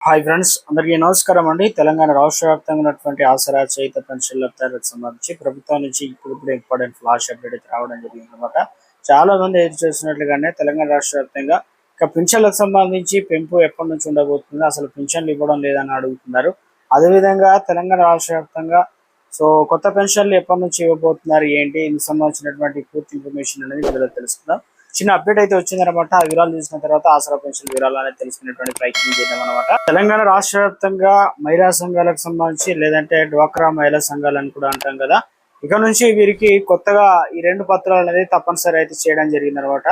Hi friends, అందరికీ నమస్కారం అండి. తెలంగాణ రాష్ట్ర వ్యాప్తంగా ఉన్నటువంటి ఆసరా చేయుత పెన్షన్ లబ్ధిదారులకు సంబంధించి ప్రభుత్వం నుంచి ఇప్పుడు ఇంపార్టెంట్ ఫ్లాష్ అప్డేట్ అయితే రావడం జరిగింది అనమాట. చాలా మంది ఎదురు చూస్తున్నట్లుగానే తెలంగాణ రాష్ట్ర వ్యాప్తంగా ఇక పింఛన్లకు సంబంధించి పెంపు ఎప్పటి నుంచి ఉండబోతుంది, అసలు పింఛన్లు ఇవ్వడం లేదని అడుగుతున్నారు. అదేవిధంగా తెలంగాణ రాష్ట్ర వ్యాప్తంగా కొత్త పెన్షన్లు ఎప్పటి నుంచి ఇవ్వబోతున్నారు, ఏంటి, ఇందుకు సంబంధించినటువంటి పూర్తి ఇన్ఫర్మేషన్ అనేది వీడియోలో తెలుసుకుందాం. చిన్న అప్డేట్ అయితే వచ్చిందనమాట. ఆ వివరాలు చూసిన తర్వాత ఆసరా పెన్షన్ వివరాలు అనేది తెలుసుకునేటువంటి ప్రయత్నం చేద్దాం అనమాట. తెలంగాణ రాష్ట్ర వ్యాప్తంగా మహిళా సంఘాలకు సంబంధించి, లేదంటే డ్వాక్రా మహిళా సంఘాలని కూడా అంటాం కదా, ఇక నుంచి వీరికి కొత్తగా ఈ 2 పత్రాలు అనేది తప్పనిసరి అయితే చేయడం జరిగింది అనమాట.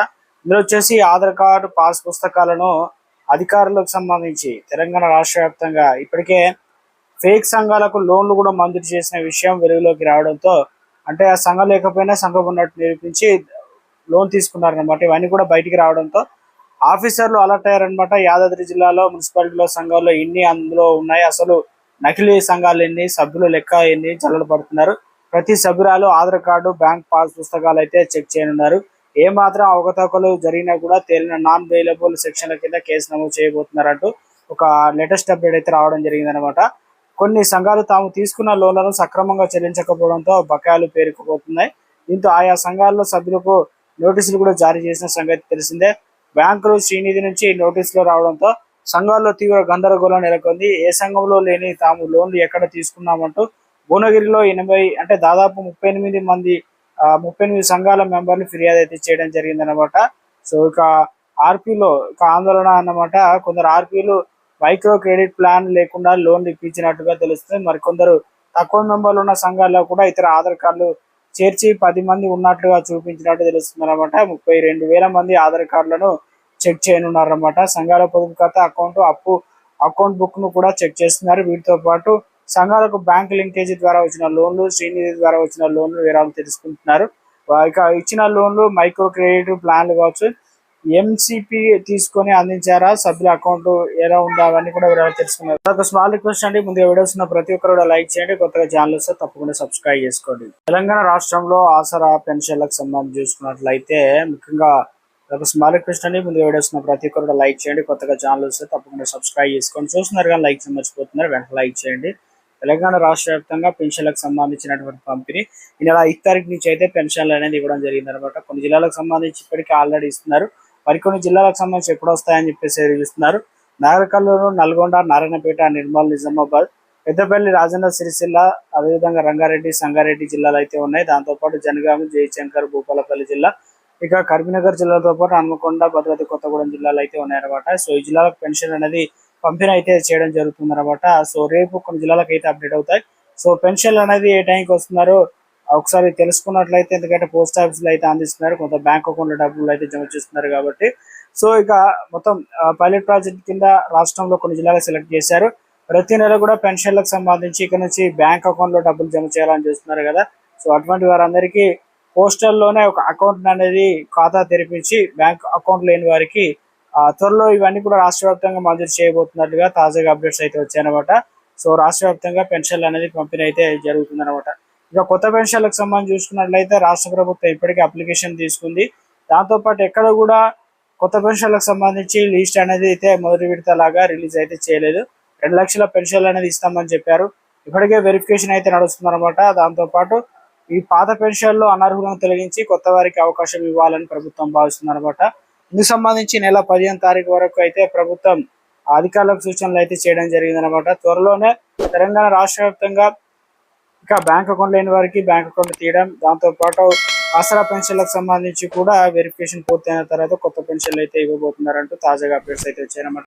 ఇందులో వచ్చేసి ఆధార్ కార్డు, పాస్ పుస్తకాలను అధికారులకు సంబంధించి తెలంగాణ రాష్ట్ర వ్యాప్తంగా ఇప్పటికే ఫేక్ సంఘాలకు లోన్లు కూడా మంజూరు చేసిన విషయం వెలుగులోకి రావడంతో, అంటే ఆ సంఘం లేకపోయినా సంఘం ఉన్నట్టు నిరూపించి లోన్ తీసుకున్నారనమాట. ఇవన్నీ కూడా బయటికి రావడంతో ఆఫీసర్లు అలర్ట్ అయ్యారనమాట. యాదాద్రి జిల్లాలో మున్సిపాలిటీలో సంఘాల్లో ఎన్ని అందులో ఉన్నాయి, అసలు నకిలీ సంఘాలు ఎన్ని, సభ్యులు లెక్క ఎన్ని జల్లలు పడుతున్నారు, ప్రతి సభ్యురాలు ఆధార్ కార్డు, బ్యాంక్ పాస్ పుస్తకాలు అయితే చెక్ చేయనున్నారు. ఏ మాత్రం అవకతవకలు జరిగినా కూడా తేలిన నాన్ బెయిలబుల్ సెక్షన్ల కింద కేసు నమోదు చేయబోతున్నారంటూ ఒక లేటెస్ట్ అప్డేట్ అయితే రావడం జరిగిందనమాట. కొన్ని సంఘాలు తాము తీసుకున్న లోన్లను సక్రమంగా చెల్లించకపోవడంతో బకాయిలు పేరుకుపోతున్నాయి. దీంతో ఆయా సంఘాల్లో సభ్యులకు నోటీసులు కూడా జారీ చేసిన సంగతి తెలిసిందే. బ్యాంకులు శ్రీనిధి నుంచి నోటీసులు రావడంతో సంఘాల్లో తీవ్ర గందరగోళం నెలకొంది. ఏ సంఘంలో లేని తాము లోన్లు ఎక్కడ తీసుకున్నామంటూ భువనగిరిలో 80 అంటే దాదాపు 38 సంఘాల మెంబర్లు ఫిర్యాదు అయితే చేయడం జరిగిందనమాట. ఇక ఆర్పీలో ఆందోళన అన్నమాట. కొందరు ఆర్పీలు మైక్రో క్రెడిట్ ప్లాన్ లేకుండా లోన్లు ఇప్పించినట్టుగా తెలుస్తుంది. మరికొందరు తక్కువ మెంబర్లు ఉన్న సంఘాల్లో కూడా ఇతర ఆధార్ కార్డులు చేర్చి 10 మంది ఉన్నట్లుగా చూపించినట్టు తెలుస్తుంది అనమాట. 32,000 మంది ఆధార్ కార్డులను చెక్ చేయనున్నారన్నమాట. సంఘాల పొదుపు ఖాతా, అకౌంట్ బుక్ ను కూడా చెక్ చేస్తున్నారు. వీటితో పాటు సంఘాలకు బ్యాంక్ లింకేజీ ద్వారా వచ్చిన లోన్లు, శ్రీనిధి ద్వారా వచ్చిన లోన్లు వివరాలు తెలుసుకుంటున్నారు. ఇక ఇచ్చిన లోన్లు మైక్రో క్రెడిట్ ప్లాన్లు కావచ్చు, ఎంసిపి తీసుకొని అందించారా, సభ్యుల అకౌంట్ ఎలా ఉందా, అవన్నీ కూడా వివరాలు తెలుసుకున్నారు. ఒక స్మాల్ రిక్వెస్ట్ అండి, ముందుగా వీడియోస్ ఉన్న ప్రతి ఒక్కరు కూడా లైక్ చేయండి, కొత్తగా ఛానల్ వస్తే తప్పకుండా సబ్స్క్రైబ్ చేసుకోండి. తెలంగాణ రాష్ట్రంలో ఆసరా పెన్షన్లకు సంబంధించి చూసుకున్నట్లయితే ముఖ్యంగా ఒక స్మాల్ రిక్వెస్ట్ అండి, ముందుగా వీడియోస్ ఉన్న ప్రతి ఒక్కరు కూడా లైక్ చేయండి, కొత్తగా ఛానల్ వస్తే తప్పకుండా సబ్స్క్రైబ్ చేసుకోండి. చూస్తున్నారు కానీ లైక్ మర్చిపోతున్నారు, వెంటనే లైక్ చేయండి. తెలంగాణ రాష్ట్ర వ్యాప్తంగా పెన్షన్లకు సంబంధించినటువంటి పంపిణీ ఈ నెల 5 తారీఖు నుంచి అయితే పెన్షన్లు అనేది ఇవ్వడం జరిగింది అనమాట. కొన్ని జిల్లాలకు సంబంధించి ఇప్పటికీ ఆల్రెడీ ఇస్తున్నారు. మరికొన్ని జిల్లాలకు సంబంధించి ఎప్పుడు వస్తాయని చెప్పేసి చూస్తున్నారు. నాగర్కర్నూలు, నల్గొండ, నారాయణపేట, నిర్మల్, నిజామాబాద్, పెద్దపల్లి, రాజన్న సిరిసిల్ల, అదేవిధంగా రంగారెడ్డి, సంగారెడ్డి జిల్లాలు అయితే ఉన్నాయి. దాంతోపాటు జనగామ, జయశంకర్, భూపాలపల్లి జిల్లా, ఇక కరీంనగర్ జిల్లాతో పాటు హన్మకొండ, భద్రాద్రి కొత్తగూడెం జిల్లాలు అయితే ఉన్నాయన్నమాట. ఈ జిల్లాలకు పెన్షన్ అనేది పంపిణీ అయితే చేయడం జరుగుతుంది అనమాట. రేపు కొన్ని జిల్లాలకు అయితే అప్డేట్ అవుతాయి. పెన్షన్లు అనేది ఏ టైంకి వస్తున్నారో ఒకసారి తెలుసుకున్నట్లయితే, ఎందుకంటే పోస్ట్ ఆఫీసులు అయితే అందిస్తున్నారు, కొంత బ్యాంక్ అకౌంట్లో డబ్బులు అయితే జమ చేస్తున్నారు కాబట్టి. ఇక మొత్తం పైలట్ ప్రాజెక్ట్ కింద రాష్ట్రంలో కొన్ని జిల్లాలు సెలెక్ట్ చేశారు. ప్రతి నెల కూడా పెన్షన్లకు సంబంధించి ఇక్కడ నుంచి బ్యాంక్ అకౌంట్లో డబ్బులు జమ చేయాలని చూస్తున్నారు కదా. అటువంటి వారందరికీ పోస్టల్లోనే ఒక అకౌంట్ అనేది ఖాతా తెరిపించి బ్యాంక్ అకౌంట్ లేని వారికి త్వరలో ఇవన్నీ కూడా రాష్ట్ర వ్యాప్తంగా మంజూరు చేయబోతున్నట్టుగా తాజాగా అప్డేట్స్ అయితే వచ్చాయన్నమాట. రాష్ట్ర వ్యాప్తంగా పెన్షన్లు అనేది పంపిణీ అయితే జరుగుతుంది అనమాట. ఇక కొత్త పెన్షన్లకు సంబంధించి చూసుకున్నట్లయితే రాష్ట్ర ప్రభుత్వం ఇప్పటికే అప్లికేషన్ తీసుకుంది. దాంతోపాటు ఎక్కడ కూడా కొత్త పెన్షన్లకు సంబంధించి లిస్ట్ అనేది అయితే మొదటి విడత లాగా రిలీజ్ అయితే చేయలేదు. 2 లక్షల పెన్షన్లు అనేది ఇస్తామని చెప్పారు. ఇప్పటికే వెరిఫికేషన్ అయితే నడుస్తుంది అనమాట. దాంతోపాటు ఈ పాత పెన్షన్లు అనర్హులను తొలగించి కొత్త వారికి అవకాశం ఇవ్వాలని ప్రభుత్వం భావిస్తుంది అనమాట. ఇందుకు సంబంధించి నెల 15 తారీఖు వరకు అయితే ప్రభుత్వం అధికారులకు సూచనలు అయితే చేయడం జరిగిందనమాట. త్వరలోనే తెలంగాణ రాష్ట్ర వ్యాప్తంగా ఇక బ్యాంక్ అకౌంట్ లేని వారికి బ్యాంక్ అకౌంట్ తీయడం, దాంతోపాటు ఆసరా పెన్షన్లకు సంబంధించి కూడా వెరిఫికేషన్ పూర్తయిన తర్వాత కొత్త పెన్షన్లు అయితే ఇవ్వబోతున్నారంటూ తాజాగా అప్డేట్స్ అయితే వచ్చాయన్నమాట.